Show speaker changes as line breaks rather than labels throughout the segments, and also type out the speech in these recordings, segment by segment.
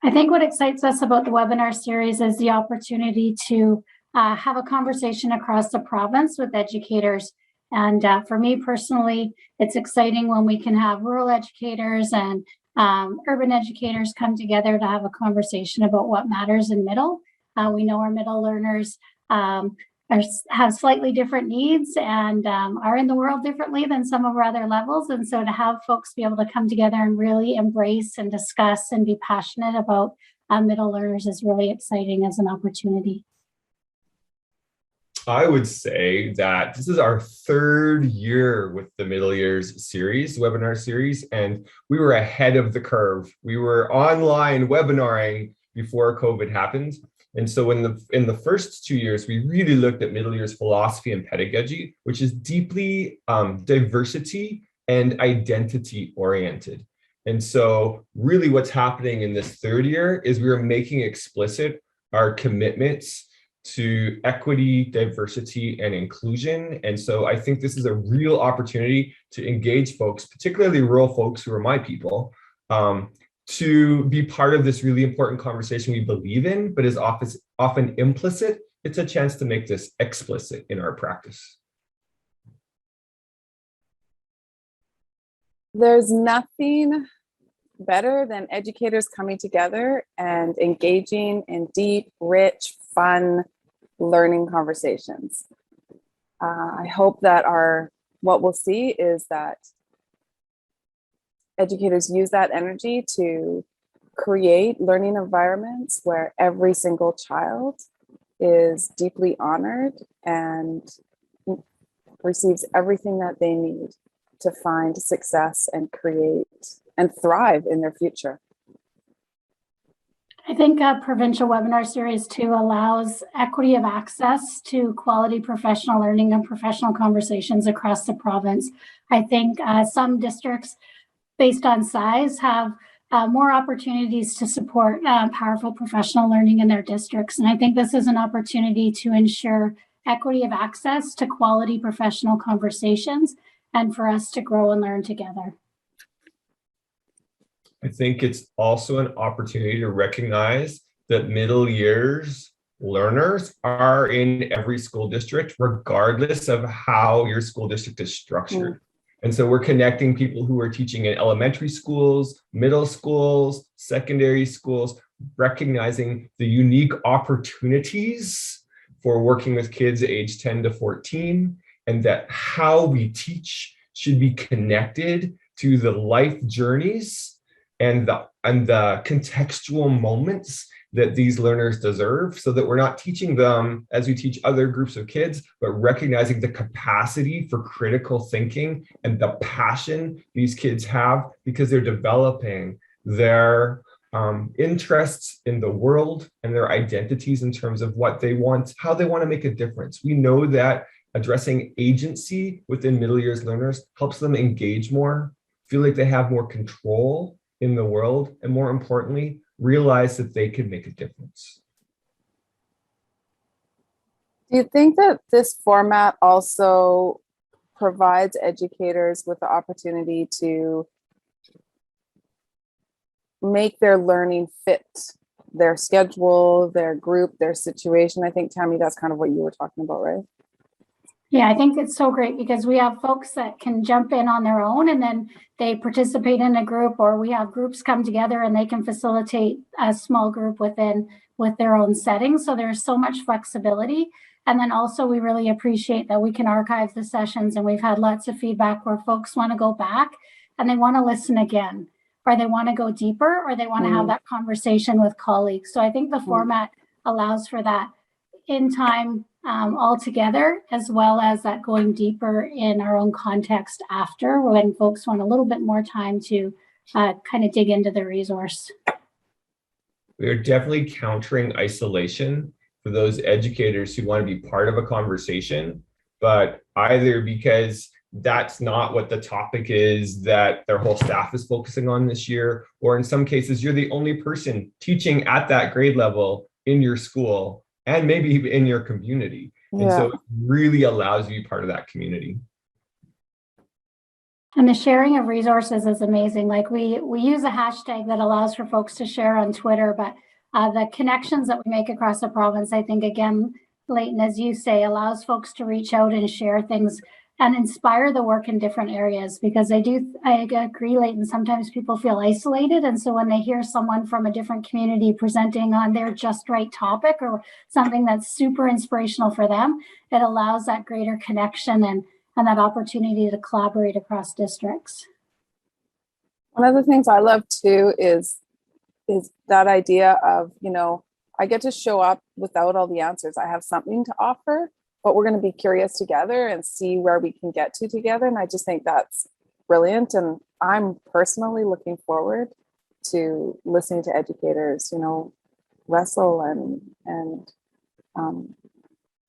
I think what excites us about the webinar series is the opportunity to have a conversation across the province with educators. And for me personally, it's exciting when we can have rural educators and urban educators come together to have a conversation about what matters in middle. We know our middle learners have slightly different needs and are in the world differently than some of our other levels. And so to have folks be able to come together and really embrace and discuss and be passionate about middle learners is really exciting as an opportunity.
I would say that this is our third year with the Middle Years series, webinar series, and we were ahead of the curve. We were online webinaring before COVID happened. And so in the first 2 years, we really looked at middle years philosophy and pedagogy, which is deeply diversity and identity oriented. And so really what's happening in this third year is we are making explicit our commitments to equity, diversity, and inclusion. And so I think this is a real opportunity to engage folks, particularly rural folks who are my people, to be part of this really important conversation we believe in, but is often implicit. It's a chance to make this explicit in our practice.
There's nothing better than educators coming together and engaging in deep, rich, fun learning conversations. I hope that what we'll see is that educators use that energy to create learning environments where every single child is deeply honored and receives everything that they need to find success and create and thrive in their future.
I think Provincial Webinar Series 2 allows equity of access to quality professional learning and professional conversations across the province. I think some districts, based on size, have more opportunities to support powerful professional learning in their districts. And I think this is an opportunity to ensure equity of access to quality professional conversations and for us to grow and learn together.
I think it's also an opportunity to recognize that middle years learners are in every school district, regardless of how your school district is structured. And so we're connecting people who are teaching in elementary schools, middle schools, secondary schools, recognizing the unique opportunities for working with kids aged 10 to 14, and that how we teach should be connected to the life journeys and the contextual moments that these learners deserve, so that we're not teaching them as we teach other groups of kids, but recognizing the capacity for critical thinking and the passion these kids have because they're developing their interests in the world and their identities in terms of what they want, how they want to make a difference. We know that addressing agency within middle years learners helps them engage more, feel like they have more control in the world, and more importantly, realize that they can make a difference.
Do you think that this format also provides educators with the opportunity to make their learning fit their schedule, their group, their situation? I think, Tammy, that's kind of what you were talking about, right?
Yeah, I think it's so great because we have folks that can jump in on their own and then they participate in a group, or we have groups come together and they can facilitate a small group with their own setting. So there's so much flexibility. And then also we really appreciate that we can archive the sessions, and we've had lots of feedback where folks want to go back and they want to listen again, or they want to go deeper, or they want to have that conversation with colleagues. So I think the format allows for that in time all together, as well as that going deeper in our own context after, when folks want a little bit more time to kind of dig into the resource.
We are definitely countering isolation for those educators who want to be part of a conversation, but either because that's not what the topic is that their whole staff is focusing on this year, or in some cases, you're the only person teaching at that grade level in your school and maybe even in your community. And so it really allows you to be part of that community.
And the sharing of resources is amazing. Like we use a hashtag that allows for folks to share on Twitter, but the connections that we make across the province, I think, again, Leyton, as you say, allows folks to reach out and share things and inspire the work in different areas, because I agree, Leyton, sometimes people feel isolated. And so when they hear someone from a different community presenting on their just right topic or something that's super inspirational for them, it allows that greater connection and that opportunity to collaborate across districts.
One of the things I love too is that idea of, I get to show up without all the answers. I have something to offer, but we're going to be curious together and see where we can get to together. And I just think that's brilliant. And I'm personally looking forward to listening to educators, wrestle and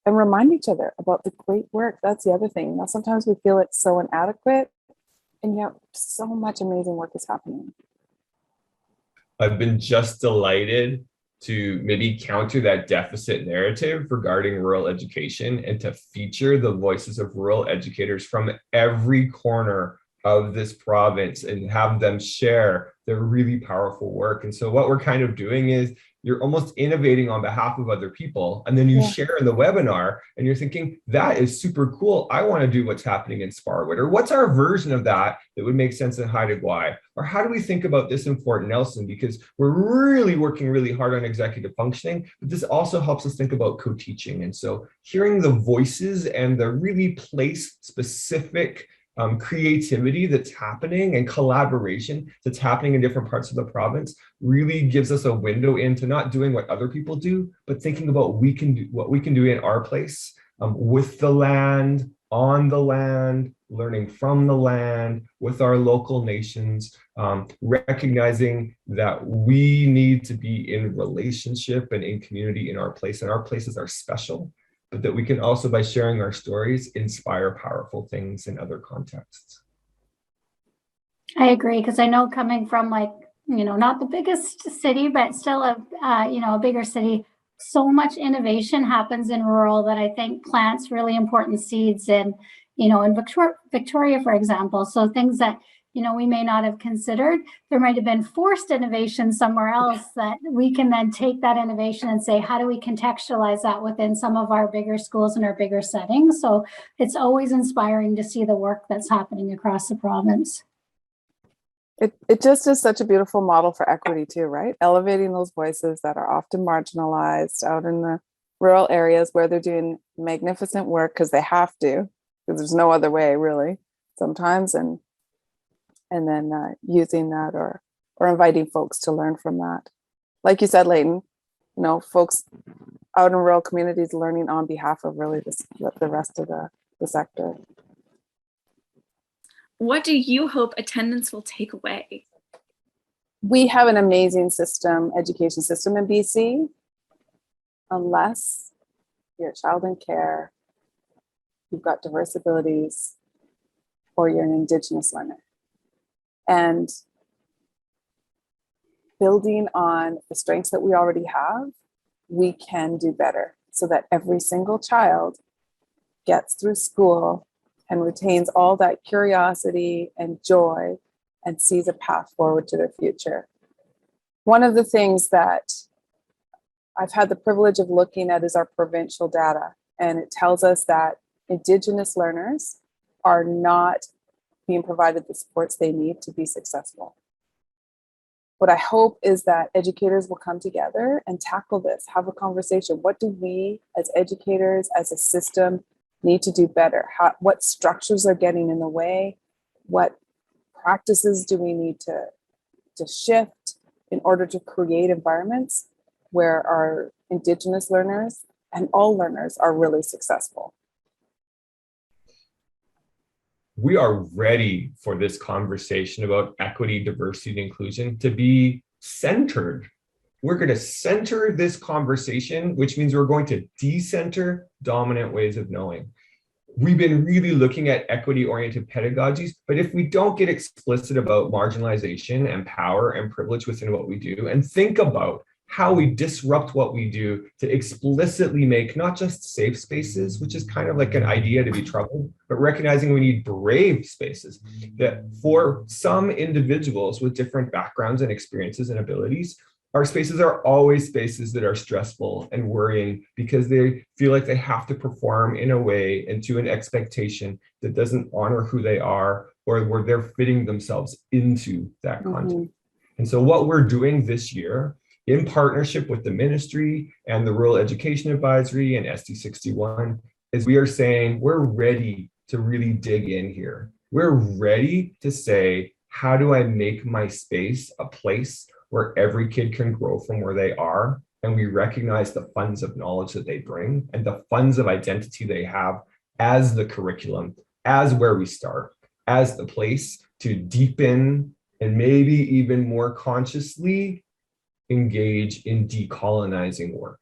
remind each other about the great work. That's the other thing. Sometimes we feel it's so inadequate, and yet so much amazing work is happening.
I've been just delighted to maybe counter that deficit narrative regarding rural education and to feature the voices of rural educators from every corner of this province and have them share their really powerful work. And so what we're kind of doing is you're almost innovating on behalf of other people. And then you share in the webinar and you're thinking, that is super cool. I want to do what's happening in Sparwood. Or what's our version of that that would make sense in Haida Gwaii? Or how do we think about this in Fort Nelson? Because we're really working really hard on executive functioning, but this also helps us think about co-teaching. And so hearing the voices and the really place-specific creativity that's happening and collaboration that's happening in different parts of the province really gives us a window into not doing what other people do, but thinking about what we can do in our place, with the land, on the land, learning from the land, with our local nations, recognizing that we need to be in relationship and in community in our place, and our places are special, but that we can also, by sharing our stories, inspire powerful things in other contexts.
I agree, because I know coming from not the biggest city, but still a bigger city, so much innovation happens in rural that I think plants really important seeds in Victoria, for example. So things that we may not have considered. There might have been forced innovation somewhere else that we can then take that innovation and say, how do we contextualize that within some of our bigger schools and our bigger settings? So it's always inspiring to see the work that's happening across the province.
It just is such a beautiful model for equity too, right? Elevating those voices that are often marginalized out in the rural areas where they're doing magnificent work because they have to, because there's no other way really sometimes, and then using that or inviting folks to learn from that. Like you said, Leyton, folks out in rural communities learning on behalf of really the rest of the sector.
What do you hope attendance will take away?
We have an amazing education system in BC, unless you're a child in care, you've got diverse abilities, or you're an Indigenous learner. And building on the strengths that we already have, we can do better so that every single child gets through school and retains all that curiosity and joy and sees a path forward to their future. One of the things that I've had the privilege of looking at is our provincial data, and it tells us that Indigenous learners are not being provided the supports they need to be successful. What I hope is that educators will come together and tackle this, have a conversation. What do we as educators, as a system, need to do better? What structures are getting in the way? What practices do we need to shift in order to create environments where our Indigenous learners and all learners are really successful?
We are ready for this conversation about equity, diversity, and inclusion to be centered. We're going to center this conversation, which means we're going to decenter dominant ways of knowing. We've been really looking at equity-oriented pedagogies, but if we don't get explicit about marginalization and power and privilege within what we do, and think about how we disrupt what we do to explicitly make not just safe spaces, which is kind of like an idea to be troubled, but recognizing we need brave spaces. That for some individuals with different backgrounds and experiences and abilities, our spaces are always spaces that are stressful and worrying because they feel like they have to perform in a way and to an expectation that doesn't honor who they are, or where they're fitting themselves into that content. And so what we're doing this year, in partnership with the ministry and the Rural Education Advisory and SD61, is we are saying we're ready to really dig in here. We're ready to say, how do I make my space a place where every kid can grow from where they are? And we recognize the funds of knowledge that they bring and the funds of identity they have as the curriculum, as where we start, as the place to deepen and maybe even more consciously engage in decolonizing work.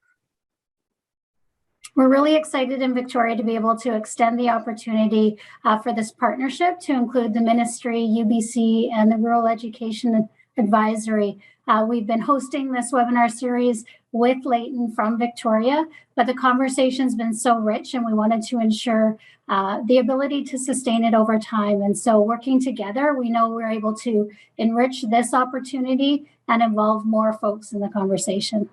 We're really excited in Victoria to be able to extend the opportunity for this partnership to include the ministry, UBC, and the Rural Education Advisory. We've been hosting this webinar series with Leyton from Victoria, but the conversation's been so rich and we wanted to ensure the ability to sustain it over time. And so working together, we know we're able to enrich this opportunity and involve more folks in the conversation.